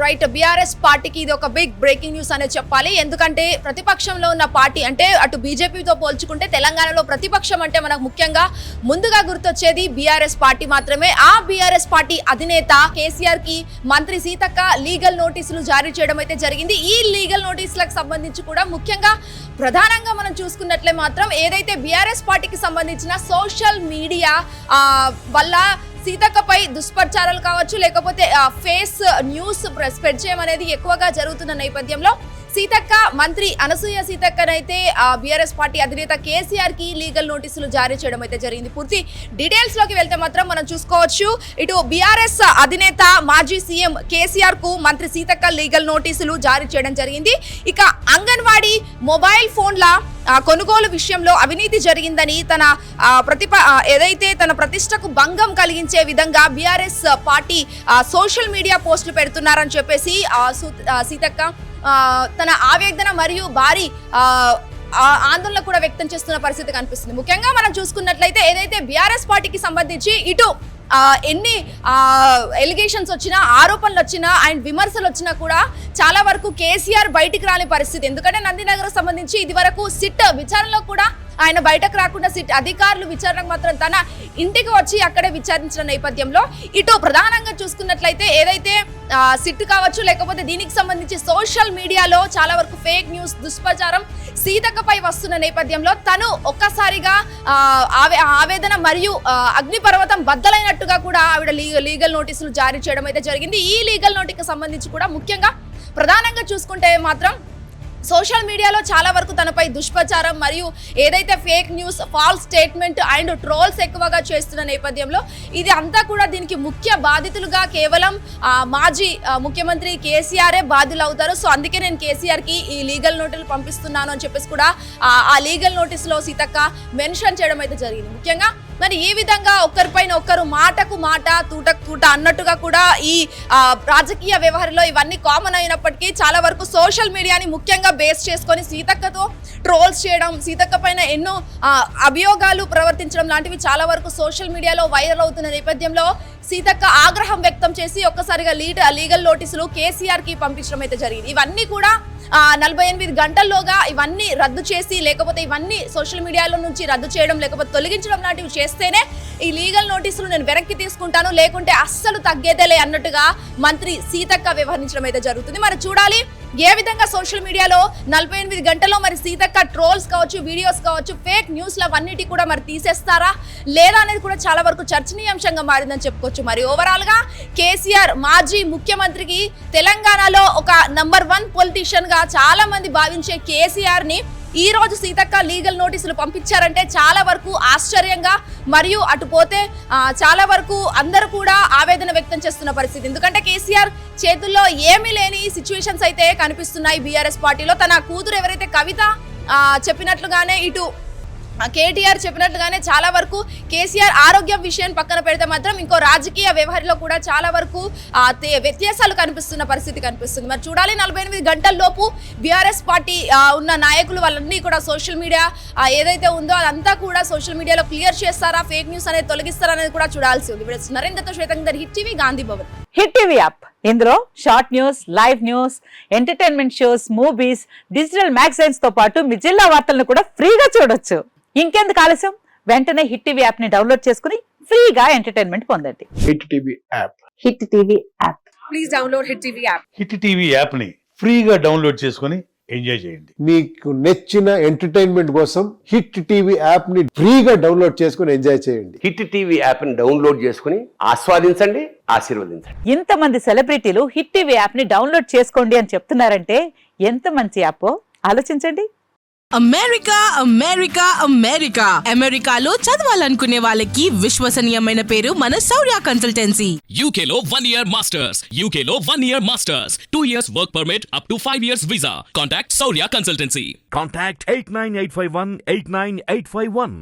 Right, BRS పార్టీకి ఇది ఒక బిగ్ బ్రేకింగ్ న్యూస్ అనే చెప్పాలి. ఎందుకంటే ప్రతిపక్షంలో ఉన్న పార్టీ అంటే అటు బీజేపీతో పోల్చుకుంటే తెలంగాణలో ప్రతిపక్షం అంటే మనకు ముఖ్యంగా ముందుగా గుర్తొచ్చేది బీఆర్ఎస్ పార్టీ మాత్రమే. ఆ బీఆర్ఎస్ పార్టీ అధినేత కేసీఆర్ కి మంత్రి సీతక్క లీగల్ నోటీసులు జారీ చేయడం అయితే జరిగింది. ఈ లీగల్ నోటీసులకు సంబంధించి కూడా ముఖ్యంగా ప్రధానంగా మనం చూసుకున్నట్లే మాత్రం ఏదైతే బీఆర్ఎస్ పార్టీకి సంబంధించిన సోషల్ మీడియా వల్ల సీతక్కపై దుష్ప్రచారాలు కావచ్చు, లేకపోతే ఫేస్ న్యూస్ స్ప్రెడ్ చేయడం అనేది ఎక్కువగా జరుగుతున్న నేపథ్యంలో సీతక్క మంత్రి అనసూయ సీతక్కనైతే బీఆర్ఎస్ పార్టీ అధినేత కేసీఆర్ కి లీగల్ నోటీసులు జారీ చేయడం అయితే జరిగింది. పూర్తి డీటెయిల్స్ లోకి వెళ్తే మాత్రం మనం చూసుకోవచ్చు, ఇటు బీఆర్ఎస్ అధినేత మాజీ సీఎం కేసీఆర్ కు మంత్రి సీతక్క లీగల్ నోటీసులు జారీ చేయడం జరిగింది. ఇక అంగన్వాడీ మొబైల్ ఫోన్ల కొనుగోలు విషయంలో అవినీతి జరిగిందని ఏదైతే తన ప్రతిష్టకు భంగం కలిగించే విధంగా బీఆర్ఎస్ పార్టీ సోషల్ మీడియా పోస్టులు పెడుతున్నారని చెప్పేసి సీతక్క తన ఆవేదన మరియు భారీ ఆందోళన కూడా వ్యక్తం చేస్తున్న పరిస్థితి కనిపిస్తుంది. ముఖ్యంగా మనం చూసుకున్నట్లయితే ఏదైతే బీఆర్ఎస్ పార్టీకి సంబంధించి ఇటు ఎన్ని ఎలిగేషన్స్ వచ్చినా, ఆరోపణలు వచ్చినా అండ్ విమర్శలు వచ్చినా కూడా చాలా వరకు కేసీఆర్ బయటికి రాని పరిస్థితి. ఎందుకంటే నందినగర్ సంబంధించి ఇది వరకు సిట్ విచారణలో కూడా ఆయన బయటకు రాకుండా సిట్ అధికారులు విచారణకు మాత్రం తన ఇంటికి వచ్చి అక్కడే విచారించిన నేపథ్యంలో ఇటు ప్రధానంగా చూసుకున్నట్లయితే ఏదైతే సిట్ కావచ్చు, లేకపోతే దీనికి సంబంధించి సోషల్ మీడియాలో చాలా వరకు ఫేక్ న్యూస్, దుష్ప్రచారం సీతక్కపై వస్తున్న నేపథ్యంలో తను ఒక్కసారిగా ఆవేదన మరియు అగ్నిపర్వతం బద్దలైనట్టుగా కూడా ఆవిడ లీగల్ నోటీసులు జారీ చేయడం అయితే జరిగింది. ఈ లీగల్ నోటీస్కి సంబంధించి కూడా ముఖ్యంగా ప్రధానంగా చూసుకుంటే మాత్రం సోషల్ మీడియాలో చాలా వరకు తనపై దుష్ప్రచారం మరియు ఏదైతే fake news, false statement and trolls ఎక్కువగా చేస్తున్న నేపథ్యంలో ఇది అంతా కూడా దీనికి ముఖ్య బాధితులుగా కేవలం మాజీ ముఖ్యమంత్రి కేసీఆరే బాధ్యులు అవుతారు. సో అందుకే నేను కేసీఆర్కి ఈ లీగల్ నోటీసులు పంపిస్తున్నాను అని చెప్పేసి కూడా ఆ లీగల్ నోటీసులో సీతక్క మెన్షన్ చేయడం అయితే జరిగింది. ముఖ్యంగా మరి ఈ విధంగా ఒక్కరిపైన ఒక్కరు మాటకు మాట, తూటకు తూట అన్నట్టుగా కూడా ఈ రాజకీయ వ్యవహారంలో ఇవన్నీ కామన్ అయినప్పటికీ చాలా వరకు సోషల్ మీడియాని ముఖ్యంగా బేస్ చేసుకొని సీతక్కతో ట్రోల్స్ చేయడం, సీతక్క పైన ఎన్నో అభియోగాలు ప్రవర్తించడం లాంటివి చాలా వరకు సోషల్ మీడియాలో వైరల్ అవుతున్న నేపథ్యంలో సీతక్క ఆగ్రహం వ్యక్తం చేసి ఒక్కసారిగా లీగల్ నోటీసులు కేసీఆర్ కి పంపించడం అయితే జరిగింది. ఇవన్నీ కూడా 48 గంటల్లోగా ఇవన్నీ రద్దు చేసి, లేకపోతే ఇవన్నీ సోషల్ మీడియాలో నుంచి రద్దు చేయడం, లేకపోతే తొలగించడం లాంటివి చేస్తేనే ఈ లీగల్ నోటీసులు నేను వెనక్కి తీసుకుంటాను, లేకుంటే అస్సలు తగ్గేదేలే అన్నట్టుగా మంత్రి సీతక్క వ్యవహరించడం అయితే జరుగుతుంది. మరి చూడాలి ఏ విధంగా సోషల్ మీడియాలో 48 గంటల్లో మరి సీతక్క ట్రోల్స్ కావచ్చు, వీడియోస్ కావచ్చు, ఫేక్ న్యూస్లు అవన్నిటి కూడా మరి తీసేస్తారా లేదా అనేది కూడా చాలా వరకు చర్చనీయాంశంగా మారిందని చెప్పుకోవచ్చు. మరి ఓవరాల్ గా కేసీఆర్ మాజీ ముఖ్యమంత్రికి తెలంగాణలో ఒక నంబర్ 1 పొలిటీషియన్ గా చాలా మంది భావించే కేసీఆర్ ని ఈ రోజు సీతక్క లీగల్ నోటీసులు పంపించారంటే చాలా వరకు ఆశ్చర్యంగా మరియు అటు పోతే చాలా వరకు అందరూ కూడా ఆవేదన వ్యక్తం చేస్తున్న పరిస్థితి. ఎందుకంటే కేసీఆర్ చేతుల్లో ఏమీ లేని సిచ్యువేషన్స్ అయితే కనిపిస్తున్నాయి బీఆర్ఎస్ పార్టీలో. తన కూతురు ఎవరైతే కవిత చెప్పినట్లుగానే ఇటు కేటీఆర్ చెప్పినట్లుగానే చాలా వరకు కేసీఆర్ ఆరోగ్యం విషయాన్ని పక్కన పెడితే మాత్రం ఇంకో రాజకీయ వ్యవహారంలో కూడా చాలా వరకు వ్యత్యాసాలు కనిపిస్తున్న పరిస్థితి కనిపిస్తుంది. మరి చూడాలి 48 గంటల్లోపు బీఆర్ఎస్ పార్టీ ఉన్న నాయకులు వాళ్ళన్నీ కూడా సోషల్ మీడియా ఏదైతే ఉందో అదంతా కూడా సోషల్ మీడియాలో క్లియర్ చేస్తారా, ఫేక్ న్యూస్ అనేది తొలగిస్తారా అనేది కూడా చూడాల్సి ఉంది. నరేంద్రతో శ్వేతంగా Hit TV, Gandhi Bhavan. Hit TV app, ఇందులో short news, live news, entertainment shows, movies, digital magazines తో పాటు మీ జిల్లా వార్తలను కూడా ఫ్రీగా చూడొచ్చు. ఇంకెందుకు ఆలస్యం, వెంటనే హిట్ టీవీ యాప్ ని డౌన్లోడ్ చేసుకుని ఫ్రీగా ఎంటర్టైన్మెంట్ పొందండి. Hit TV app. Hit TV app. Please download hit TV app. Hit TV app ని ఫ్రీగా డౌన్లోడ్ చేసుకుని ఎంజాయ్ చేయండి. మీకు నచ్చిన ఎంటర్టైన్మెంట్ కోసం హిట్ టీవీ యాప్ ని ఫ్రీగా డౌన్లోడ్ చేసుకుని ఎంజాయ్ చేయండి. హిట్ టీవీ యాప్ ని డౌన్లోడ్ చేసుకుని ఆస్వాదించండి, ఆశీర్వదించండి. ఇంతమంది సెలబ్రిటీలు హిట్ టీవీ యాప్ ని డౌన్లోడ్ చేసుకోండి అని చెప్తున్నారంటే ఎంత మంచి యాప్ ఆలోచించండి. అమెరికా అమెరికా అమెరికా అమెరికాలో చదవాలనుకునే వాళ్ళకి విశ్వసనీయమైన పేరు మన శౌర్య కన్సల్టెన్సీ. UK లో 1 year masters, UK లో 1 year masters, 2 years work permit up to 5 years visa. Contact Saurya Consultancy. Contact 89851 89851.